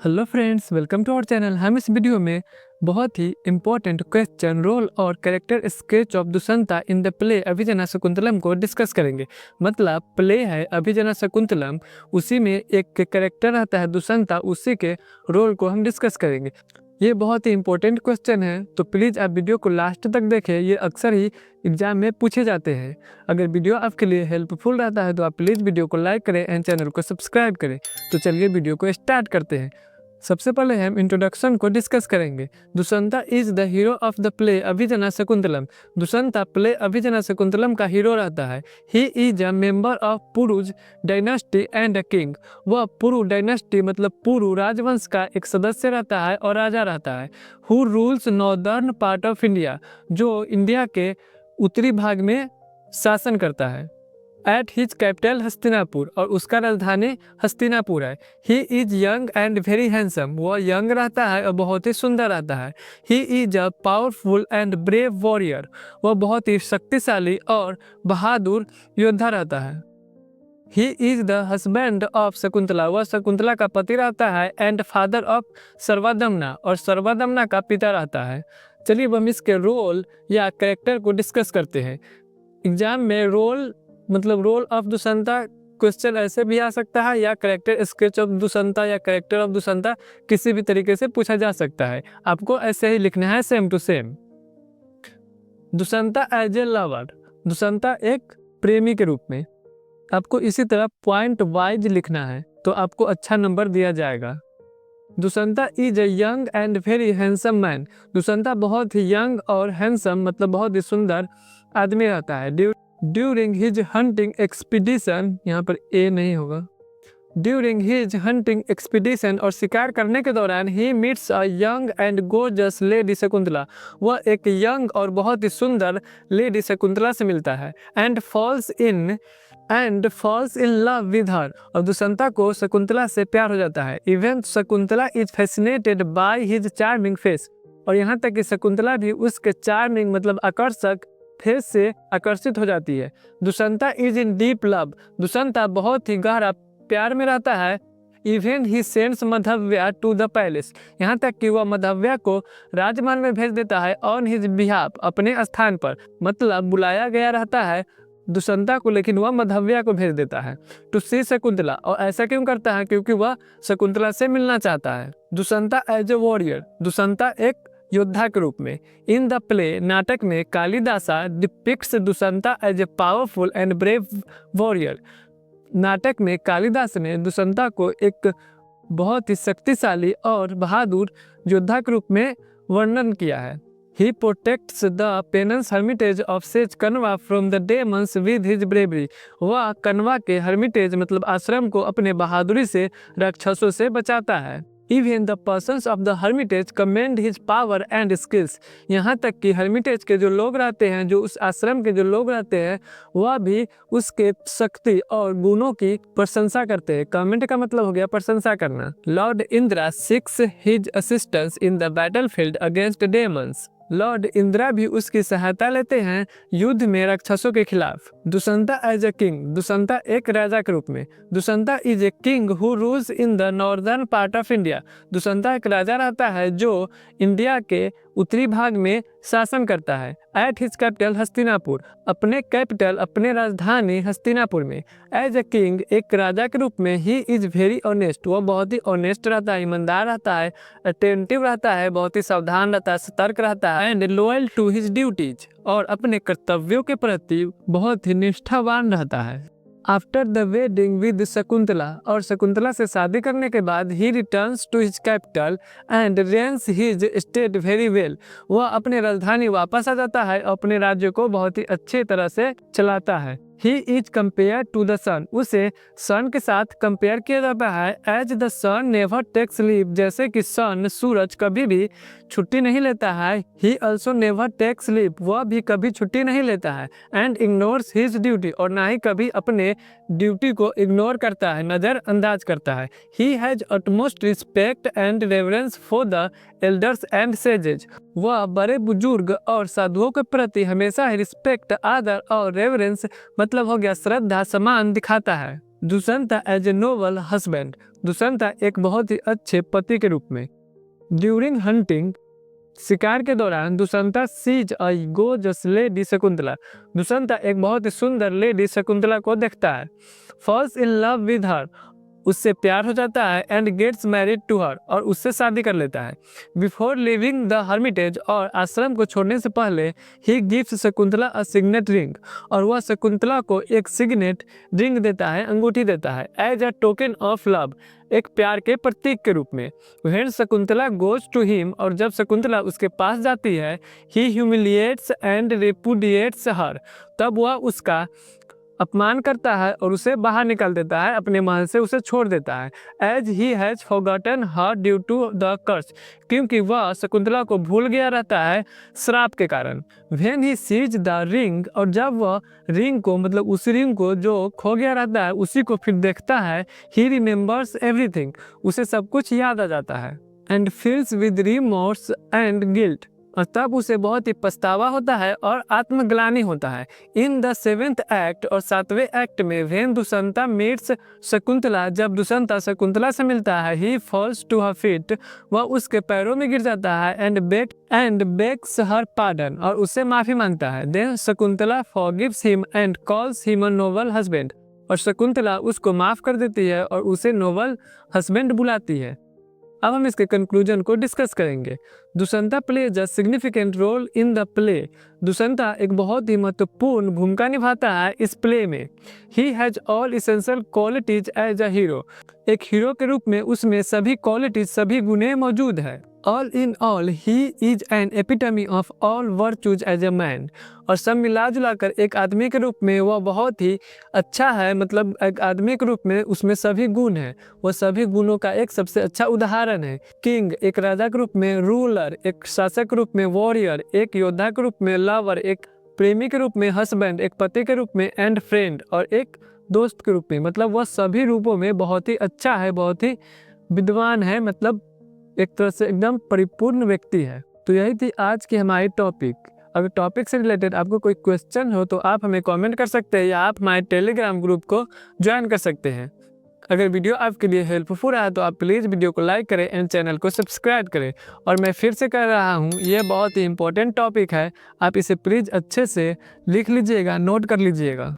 Hello friends, welcome to our channel. हम इस video में बहुत ही इम्पोर्टेंट क्वेश्चन, रोल और character sketch of Dushyanta in the play Abhijnana Shakuntalam को डिस्कस करेंगे। मतलब प्ले है अभिजना शकुंतलम, उसी में एक कैरेक्टर रहता है दुष्यंता, उसी के रोल को हम डिस्कस करेंगे। ये बहुत ही इंपॉर्टेंट क्वेश्चन है, तो प्लीज़ आप वीडियो को लास्ट तक देखें। ये अक्सर ही एग्जाम में पूछे जाते हैं। अगर वीडियो आपके लिए हेल्पफुल रहता है तो आप प्लीज़ वीडियो को लाइक करें एंड चैनल को सब्सक्राइब करें। तो चलिए वीडियो को स्टार्ट करते हैं। सबसे पहले हम इंट्रोडक्शन को डिस्कस करेंगे। Dushyanta is the hero of the play Abhijnana Shakuntalam. Dushyanta play Abhijnana Shakuntalam का हीरो रहता है। He is a member of Puru dynasty and a king. वह पुरु डायनेस्टी मतलब पुरु राजवंश का एक सदस्य रहता है और राजा रहता है। Who rules northern part of India, जो इंडिया के उत्तरी भाग में शासन करता है। एट हिज कैपिटल हस्तिनापुर, और उसका राजधानी हस्तिनापुर है। He is young and very handsome. वह यंग रहता है और बहुत ही सुंदर रहता है। He is a powerful and brave warrior. वह बहुत ही शक्तिशाली और बहादुर योद्धा रहता है। He is the husband of Shakuntala. वह शकुंतला का पति रहता है। एंड फादर ऑफ सर्वादमना, और सर्वादमना का पिता रहता है। चलिए अब हम इसके रोल या कैरेक्टर को डिस्कस करते हैं। एग्जाम में रोल मतलब रोल ऑफ दुष्यंता क्वेश्चन ऐसे भी आ सकता है, या कैरेक्टर स्केच ऑफ दुष्यंता या कैरेक्टर ऑफ दुष्यंता किसी भी तरीके से पूछा जा सकता है। आपको ऐसे ही लिखना है, same to same. Dushyanta as a lover, Dushyanta एक प्रेमी के रूप में। आपको इसी तरह पॉइंट वाइज लिखना है तो आपको अच्छा नंबर दिया जाएगा। Dushyanta is a young and very handsome man. Dushyanta बहुत ही यंग और हैंडसम मतलब बहुत ही सुंदर आदमी रहता है। ड्यूरिंग हिज हंटिंग एक्सपीडिशन, यहाँ पर ए नहीं होगा। ड्यूरिंग हिज हंटिंग एक्सपीडिशन, और शिकार करने के दौरान he meets a young and gorgeous lady Shakuntala. वह एक यंग और बहुत ही सुंदर लेडी शकुंतला से मिलता है। And false in love with हर, और दुष्यंता को शकुंतला से प्यार हो जाता है। Even Shakuntala is fascinated by his charming face, और यहाँ तक कि शकुंतला भी उसके चार्मिंग मतलब आकर्षक फेस से आकर्षित हो जाती है। Dushyanta is in deep love, Dushyanta बहुत ही गहरा प्यार में रहता है। Even he sends Madhavya to the palace, यहाँ तक कि वह मधव्या को राजमहल में भेज देता है। ऑन हिज बिहाफ, अपने स्थान पर, मतलब बुलाया गया रहता है दुष्यंता को, लेकिन वह मधव्या को भेज देता है। टू सी शकुंतला, और ऐसा क्यों करता है? क्योंकि वह शकुंतला से मिलना चाहता है। दुष्यंता एज ए वॉरियर, दुष्यंता एक योद्धा के रूप में। इन द प्ले, नाटक में Kalidasa depicts Dushyanta as a powerful and brave warrior. नाटक में कालिदास ने दुष्यंता को एक बहुत ही शक्तिशाली और बहादुर योद्धा के रूप में वर्णन किया है। He protects the penance hermitage of sage Kanva from the demons with his bravery. वह कनवा के हर्मिटेज मतलब आश्रम को अपने बहादुरी से राक्षसों से बचाता है। Even the persons of the hermitage commend his power and skills. यहाँ तक कि हर्मिटेज के जो लोग रहते हैं, जो उस आश्रम के जो लोग रहते हैं, वह भी उसके शक्ति और गुणों की प्रशंसा करते हैं। कमेंट का मतलब हो गया प्रशंसा करना। Lord Indira seeks his assistance in the battlefield against demons. Lord Indira भी उसकी सहायता लेते हैं युद्ध में राक्षसों के खिलाफ। Dushyanta as a king, Dushyanta एक राजा के रूप में। Dushyanta is a king who rules in the northern part of India. Dushyanta एक राजा रहता है जो इंडिया के उत्तरी भाग में शासन करता है। एट हिज कैपिटल हस्तिनापुर, अपने कैपिटल अपने राजधानी हस्तिनापुर में। एज ए किंग, एक राजा के रूप में। ही इज वेरी ऑनेस्ट, वह बहुत ही ऑनेस्ट रहता है, ईमानदार रहता है, अटेंटिव रहता है, बहुत ही सावधान रहता है, सतर्क रहता है। And loyal to his duties, और अपने कर्तव्यों के प्रति बहुत ही निष्ठावान रहता है। After the wedding with Shakuntala, और शकुंतला से शादी करने के बाद ही returns to his capital and reigns his state very well. वह अपने राजधानी वापस आ जाता है और अपने राज्य को बहुत ही अच्छे तरह से चलाता है। He is compare to the sun, उसे सन के साथ कंपेयर किया जाता है। As the sun never takes leave, जैसे कि सन सूरज कभी भी छुट्टी नहीं लेता है। He also never takes leave, वह भी कभी छुट्टी नहीं लेता है। एंड इग्नोर्स हिज ड्यूटी, और ना ही कभी अपने ड्यूटी को इग्नोर करता है, नज़रअंदाज करता है। He has utmost respect and reverence for the elders and sages, वह बड़े बुजुर्ग और साधुओं के प्रति हमेशा ही रिस्पेक्ट, आदर और रेवरेंस मतलब हो गया श्रद्धा, सम्मान दिखाता है। Dushyanta as a noble husband, Dushyanta एक बहुत ही अच्छे पति के रूप में। ड्यूरिंग हंटिंग, शिकार के दौरान Dushyanta sees a gorgeous lady Shakuntala, Dushyanta एक बहुत ही सुंदर लेडी शकुंतला को देखता है। Falls in love with her, उससे प्यार हो जाता है। And gets married to her, और उससे शादी कर लेता है। बिफोर लिविंग द हर्मिटेज, और आश्रम को छोड़ने से पहले he gives Shakuntala a signet ring, और वह शकुंतला को एक सिग्नेट रिंग देता है, अंगूठी देता है। As a token of love, एक प्यार के प्रतीक के रूप में। When Shakuntala goes to him, और जब शकुंतला उसके पास जाती है, ही ह्यूमिलिएट्स एंड रिपुडिएट्स हर, तब वह उसका अपमान करता है और उसे बाहर निकाल देता है, अपने महल से उसे छोड़ देता है। As he has forgotten her due to the curse, क्योंकि वह शकुंतला को भूल गया रहता है श्राप के कारण। When he sees the ring, और जब वह रिंग को, मतलब उस रिंग को जो खो गया रहता है उसी को फिर देखता है, ही रिमेंबर्स एवरीथिंग, उसे सब कुछ याद आ जाता है। And feels with remorse and guilt, और तब उसे बहुत ही पछतावा होता है और आत्मग्लानि होता है। इन द 7th एक्ट, और 7वें एक्ट में, व्हेन दुष्यंता मीट्स शकुंतला, जब दुष्यंता शकुंतला से मिलता है, ही फॉल्स टू हर फीट, वह उसके पैरों में गिर जाता है। एंड बेग्स हर पार्डन, और उससे माफी मांगता है। Then Shakuntala forgives him and calls him a noble husband, और शकुंतला उसको माफ कर देती है और उसे नोबल हस्बैंड बुलाती है। अब हम इसके कंक्लूजन को डिस्कस करेंगे। Dushyanta plays a significant role in the play, Dushyanta एक बहुत ही महत्वपूर्ण भूमिका निभाता है इस प्ले में। He has all essential qualities as a hero, एक हीरो के रूप में उसमें सभी क्वालिटीज, सभी गुणे मौजूद है। All in all he is an epitome of all virtues as a man, और सब मिला जुला कर एक आदमी के रूप में वह बहुत ही अच्छा है। मतलब एक आदमी के रूप में उसमें सभी गुण हैं, वह सभी गुणों का एक सबसे अच्छा उदाहरण है। किंग, एक राजा के रूप में। रूलर, एक शासक के रूप में। वॉरियर, एक योद्धा के रूप में। लवर, एक प्रेमी के रूप में। हस्बैंड, एक पति के रूप में। एंड फ्रेंड, और एक दोस्त के रूप में। मतलब वह सभी रूपों में बहुत ही अच्छा है, बहुत ही विद्वान है, मतलब एक तरह से एकदम परिपूर्ण व्यक्ति है। तो यही थी आज की हमारी टॉपिक। अगर टॉपिक से रिलेटेड आपको कोई क्वेश्चन हो तो आप हमें कमेंट कर सकते हैं, या आप हमारे टेलीग्राम ग्रुप को ज्वाइन कर सकते हैं। अगर वीडियो आपके लिए हेल्पफुल रहा तो आप प्लीज़ वीडियो को लाइक करें एंड चैनल को सब्सक्राइब करें। और मैं फिर से कह रहा हूँ, ये बहुत ही इंपॉर्टेंट टॉपिक है, आप इसे प्लीज़ अच्छे से लिख लीजिएगा, नोट कर लीजिएगा।